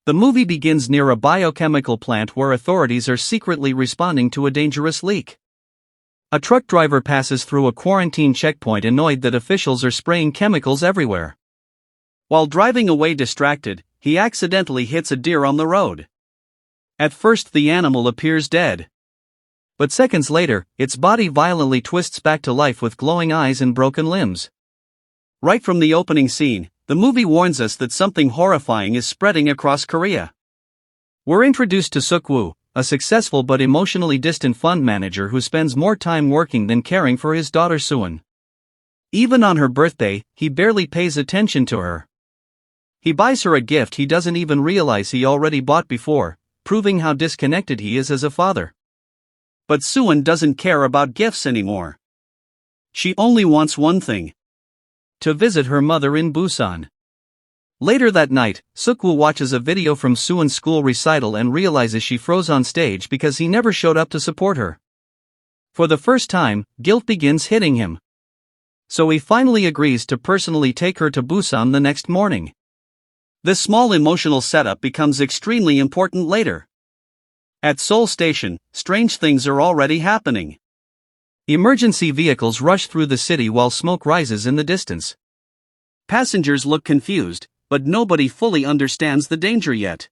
The movie begins near a biochemical plant where authorities are secretly responding to a dangerous leak. A truck driver passes through a quarantine checkpoint annoyed that officials are spraying chemicals everywhere. While driving away distracted, he accidentally hits a deer on the road. At first the animal appears dead. But seconds later, its body violently twists back to life with glowing eyes and broken limbs. Right from the opening scene, the movie warns us that something horrifying is spreading across Korea. We're introduced to Suk-woo, a successful but emotionally distant fund manager who spends more time working than caring for his daughter Suwon. Even on her birthday, he barely pays attention to her. He buys her a gift he doesn't even realize he already bought before, proving how disconnected he is as a father. But Suwon doesn't care about gifts anymore. She only wants one thing: to visit her mother in Busan. Later that night, Suk-woo watches a video from Suwon's school recital and realizes she froze on stage because he never showed up to support her. For the first time, guilt begins hitting him. So he finally agrees to personally take her to Busan the next morning. This small emotional setup becomes extremely important later. At Seoul Station, strange things are already happening. Emergency vehicles rush through the city while smoke rises in the distance. Passengers look confused, but nobody fully understands the danger yet.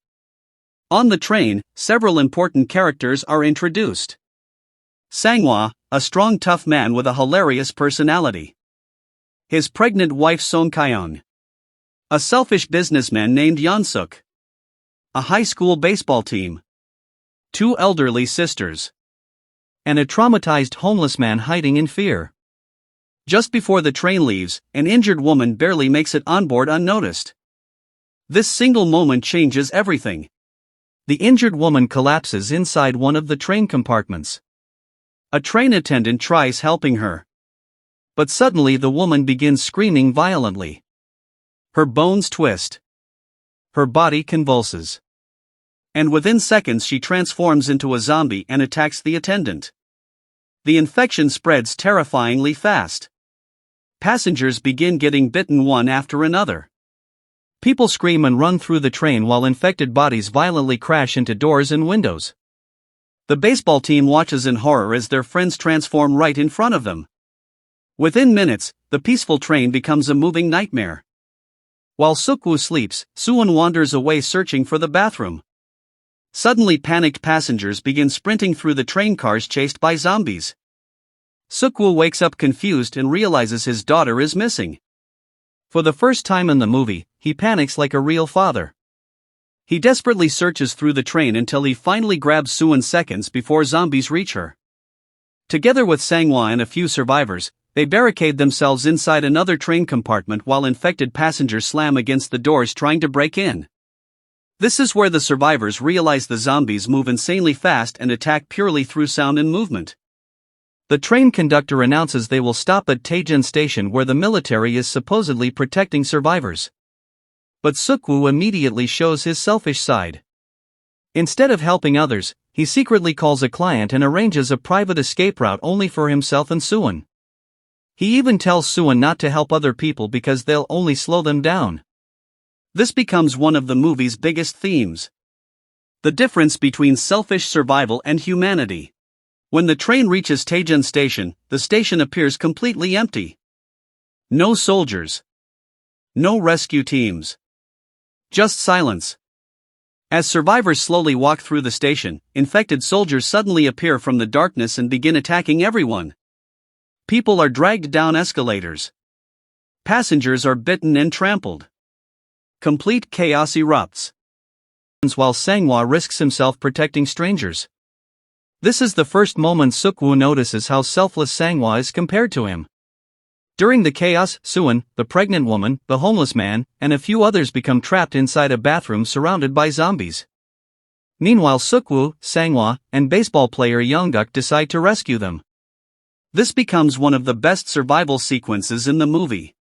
On the train, several important characters are introduced. Sang-hwa, a strong tough man with a hilarious personality. His pregnant wife Song Kyeong. A selfish businessman named Yeon-suk. A high school baseball team. 2 elderly sisters. And a traumatized homeless man hiding in fear. Just before the train leaves, an injured woman barely makes it on board unnoticed. This single moment changes everything. The injured woman collapses inside one of the train compartments. A train attendant tries helping her. But suddenly the woman begins screaming violently. Her bones twist. Her body convulses. And within seconds she transforms into a zombie and attacks the attendant. The infection spreads terrifyingly fast. Passengers begin getting bitten one after another. People scream and run through the train while infected bodies violently crash into doors and windows. The baseball team watches in horror as their friends transform right in front of them. Within minutes, the peaceful train becomes a moving nightmare. While Suk-woo sleeps, Suwon wanders away searching for the bathroom. Suddenly panicked passengers begin sprinting through the train cars chased by zombies. Suk-woo wakes up confused and realizes his daughter is missing. For the first time in the movie, he panics like a real father. He desperately searches through the train until he finally grabs Suwon seconds before zombies reach her. Together with Sang-hwa and a few survivors, they barricade themselves inside another train compartment while infected passengers slam against the doors trying to break in. This is where the survivors realize the zombies move insanely fast and attack purely through sound and movement. The train conductor announces they will stop at Tjun station where the military is supposedly protecting survivors. But Suk-woo immediately shows his selfish side. Instead of helping others, he secretly calls a client and arranges a private escape route only for himself and Suwon. He even tells Suwon not to help other people because they'll only slow them down. This becomes one of the movie's biggest themes. The difference between selfish survival and humanity. When the train reaches Tjun station, the station appears completely empty. No soldiers. No rescue teams. Just silence. As survivors slowly walk through the station, infected soldiers suddenly appear from the darkness and begin attacking everyone. People are dragged down escalators. Passengers are bitten and trampled. Complete chaos erupts. While Sang-hwa risks himself protecting strangers. This is the first moment Suk-woo notices how selfless Sang-hwa is compared to him. During the chaos, Suwon, the pregnant woman, the homeless man, and a few others become trapped inside a bathroom surrounded by zombies. Meanwhile Suk-woo, Sang-hwa, and baseball player Yeon-guk decide to rescue them. This becomes one of the best survival sequences in the movie.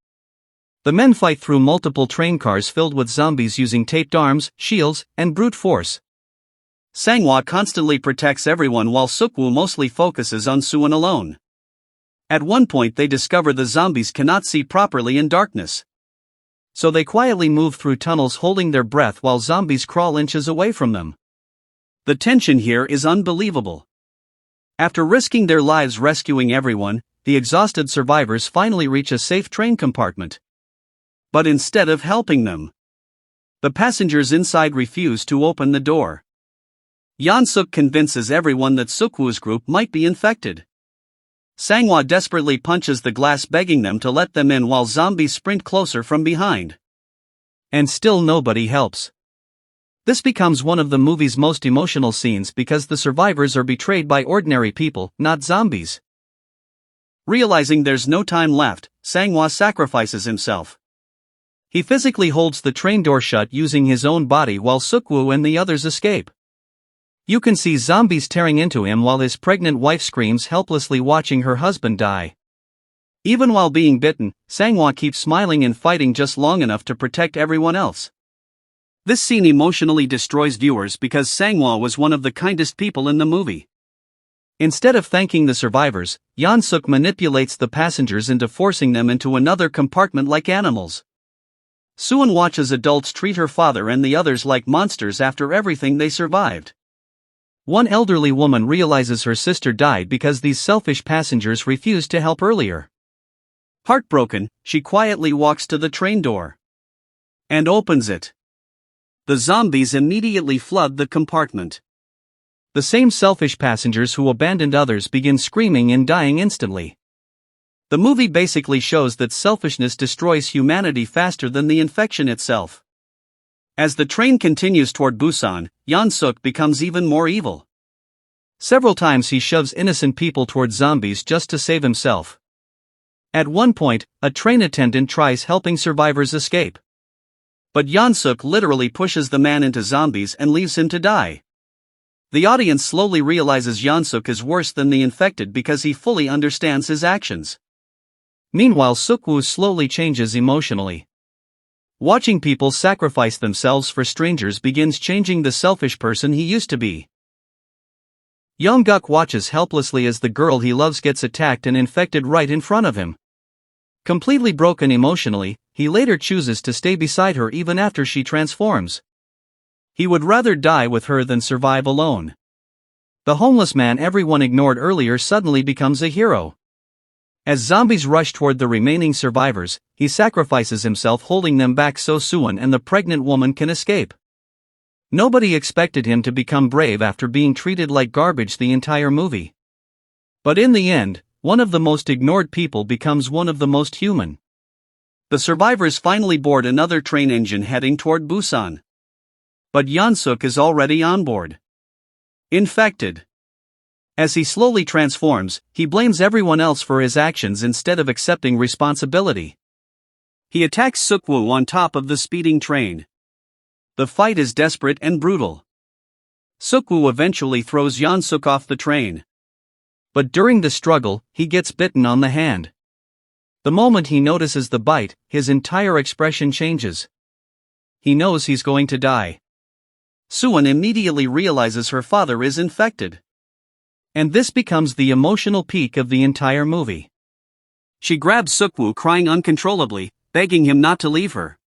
The men fight through multiple train cars filled with zombies using taped arms, shields, and brute force. Sang-hwa constantly protects everyone while Suk-woo mostly focuses on Suwon alone. At one point they discover the zombies cannot see properly in darkness. So they quietly move through tunnels holding their breath while zombies crawl inches away from them. The tension here is unbelievable. After risking their lives rescuing everyone, the exhausted survivors finally reach a safe train compartment. But instead of helping them, the passengers inside refuse to open the door. Yeon-suk convinces everyone that Suk-woo's group might be infected. Sang-hwa desperately punches the glass begging them to let them in while zombies sprint closer from behind. And still nobody helps. This becomes one of the movie's most emotional scenes because the survivors are betrayed by ordinary people, not zombies. Realizing there's no time left, Sang-hwa sacrifices himself. He physically holds the train door shut using his own body while Suk-woo and the others escape. You can see zombies tearing into him while his pregnant wife screams helplessly watching her husband die. Even while being bitten, Sang-hwa keeps smiling and fighting just long enough to protect everyone else. This scene emotionally destroys viewers because Sang-hwa was one of the kindest people in the movie. Instead of thanking the survivors, Yeon-suk manipulates the passengers into forcing them into another compartment like animals. Suwon watches adults treat her father and the others like monsters after everything they survived. One elderly woman realizes her sister died because these selfish passengers refused to help earlier. Heartbroken, she quietly walks to the train door and opens it. The zombies immediately flood the compartment. The same selfish passengers who abandoned others begin screaming and dying instantly. The movie basically shows that selfishness destroys humanity faster than the infection itself. As the train continues toward Busan, Yeon-suk becomes even more evil. Several times he shoves innocent people toward zombies just to save himself. At one point, a train attendant tries helping survivors escape. But Yeon-suk literally pushes the man into zombies and leaves him to die. The audience slowly realizes Yeon-suk is worse than the infected because he fully understands his actions. Meanwhile, Suk-woo slowly changes emotionally. Watching people sacrifice themselves for strangers begins changing the selfish person he used to be. Young-guk watches helplessly as the girl he loves gets attacked and infected right in front of him. Completely broken emotionally, he later chooses to stay beside her even after she transforms. He would rather die with her than survive alone. The homeless man everyone ignored earlier suddenly becomes a hero. As zombies rush toward the remaining survivors, he sacrifices himself holding them back so Suwon and the pregnant woman can escape. Nobody expected him to become brave after being treated like garbage the entire movie. But in the end, one of the most ignored people becomes one of the most human. The survivors finally board another train engine heading toward Busan. But Yeon-suk is already on board. Infected. As he slowly transforms, he blames everyone else for his actions instead of accepting responsibility. He attacks Suk-woo on top of the speeding train. The fight is desperate and brutal. Suk-woo eventually throws Yeon-suk off the train. But during the struggle, he gets bitten on the hand. The moment he notices the bite, his entire expression changes. He knows he's going to die. Suwon immediately realizes her father is infected. And this becomes the emotional peak of the entire movie. She grabs Suk-woo crying uncontrollably, begging him not to leave her.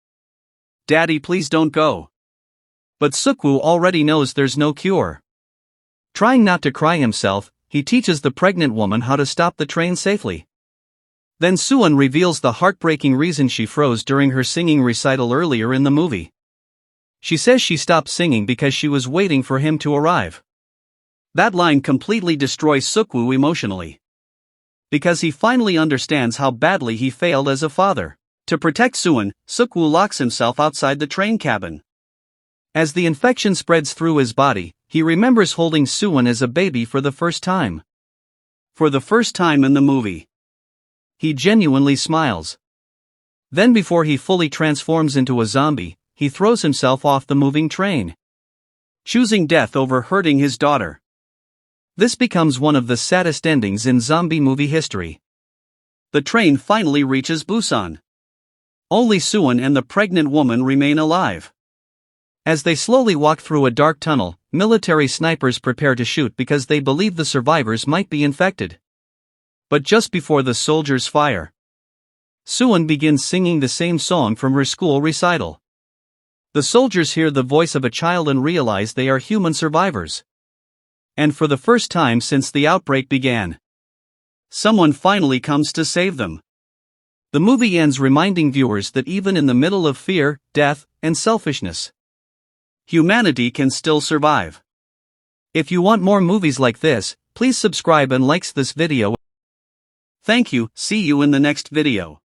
"Daddy, please don't go." But Suk-woo already knows there's no cure. Trying not to cry himself, he teaches the pregnant woman how to stop the train safely. Then Suwon reveals the heartbreaking reason she froze during her singing recital earlier in the movie. She says she stopped singing because she was waiting for him to arrive. That line completely destroys Suk-woo emotionally. Because he finally understands how badly he failed as a father. To protect Suwon, Suk-woo locks himself outside the train cabin. As the infection spreads through his body, he remembers holding Suwon as a baby for the first time. For the first time in the movie. He genuinely smiles. Then before he fully transforms into a zombie, he throws himself off the moving train, choosing death over hurting his daughter. This becomes one of the saddest endings in zombie movie history. The train finally reaches Busan. Only Suwon and the pregnant woman remain alive. As they slowly walk through a dark tunnel, military snipers prepare to shoot because they believe the survivors might be infected. But just before the soldiers fire, Suan begins singing the same song from her school recital. The soldiers hear the voice of a child and realize they are human survivors. And for the first time since the outbreak began, someone finally comes to save them. The movie ends reminding viewers that even in the middle of fear, death, and selfishness, humanity can still survive. If you want more movies like this, please subscribe and like this video. Thank you, see you in the next video.